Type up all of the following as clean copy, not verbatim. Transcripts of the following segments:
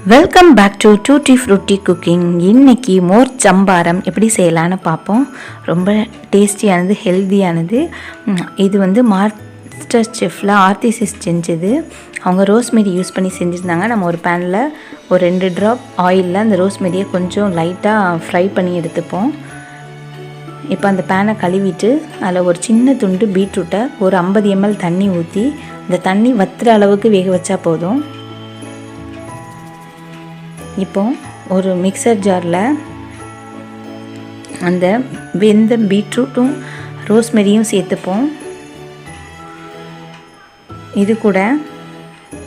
Welcome back to tutti frutti cooking. இன்றைக்கி மோர் சம்பாரம் எப்படி செய்யலான்னு பார்ப்போம். ரொம்ப டேஸ்டியானது, ஹெல்த்தியானது. இது வந்து மாஸ்டர் செஃப்பில் ஆர்த்திஸ் செஞ்சது. அவங்க ரோஸ்மெரி யூஸ் பண்ணி செஞ்சுருந்தாங்க. நம்ம ஒரு பேனில் ஒரு 2 ட்ராப் ஆயிலில் அந்த ரோஸ்மெரியை கொஞ்சம் லைட்டாக ஃப்ரை பண்ணி எடுத்துப்போம். இப்போ அந்த பேனை கழுவிட்டு அதில் ஒரு சின்ன துண்டு பீட்ரூட்டை ஒரு 50 ml தண்ணி ஊற்றி அந்த தண்ணி வத்துற அளவுக்கு வேக வச்சா போதும். இப்போ ஒரு மிக்சர் ஜாரில் அந்த வெந்த பீட்ரூட்டும் ரோஸ்மெரியும் சேர்த்துப்போம். இது கூட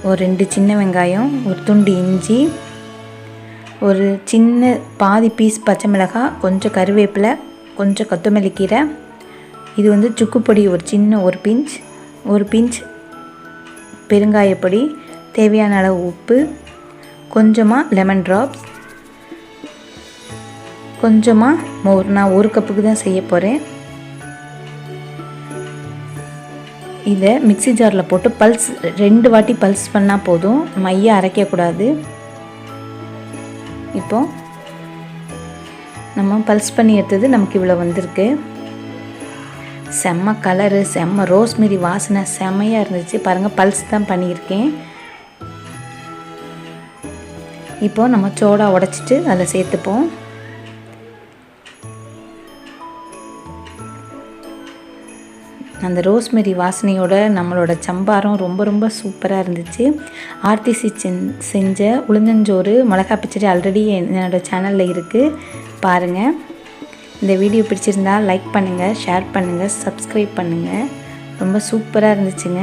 ஒரு 2 சின்ன வெங்காயம், ஒரு துண்டு இஞ்சி, ஒரு சின்ன பாதி பீஸ் பச்சை மிளகாய், கொஞ்சம் கருவேப்பிலை, கொஞ்சம் கொத்தமல்லி கீரை, இது வந்து சுக்குப்பொடி ஒரு பிஞ்ச் பெருங்காயப்பொடி, தேவையான அளவு உப்பு, கொஞ்சமாக லெமன் ட்ராப்ஸ், கொஞ்சமாக மோர். நான் 1 கப்புக்கு தான் செய்ய போகிறேன். இதை மிக்ஸி ஜாரில் போட்டு 2 வாட்டி பல்ஸ் பண்ணால் போதும், மைய அரைக்கக்கூடாது. இப்போது நம்ம பல்ஸ் பண்ணி எடுத்தது நமக்கு இவ்வளோ வந்திருக்கு. செம்ம கலரு, செம்ம ரோஸ்மெரி வாசனை செம்மையாக இருந்துச்சு. பாருங்கள், பல்ஸ் தான் பண்ணியிருக்கேன். இப்போது நம்ம சோடா உடைச்சிட்டு அதில் சேர்த்துப்போம். அந்த ரோஸ்மெரி வாசனையோட நம்மளோட சம்பாரம் ரொம்ப சூப்பராக இருந்துச்சு. ஆர்த்திஸ் செஞ்ச உளுந்தஞ்சோறு மிளகாய் பச்சடி ஆல்ரெடி என்னோடய சேனலில் இருக்குது, பாருங்கள். இந்த வீடியோ பிடிச்சிருந்தா லைக் பண்ணுங்கள், ஷேர் பண்ணுங்கள், சப்ஸ்கிரைப் பண்ணுங்கள். ரொம்ப சூப்பராக இருந்துச்சுங்க.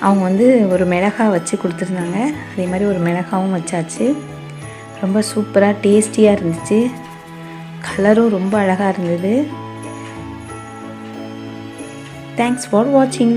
அவங்க வந்து ஒரு மிளகாய் வச்சு கொடுத்துருந்தாங்க, அதே மாதிரி ஒரு மிளகாவும் வச்சாச்சு. ரொம்ப சூப்பராக டேஸ்டியாக இருந்துச்சு. கலரும் ரொம்ப அழகாக இருந்தது. தேங்க்ஸ் ஃபார் வாட்சிங்.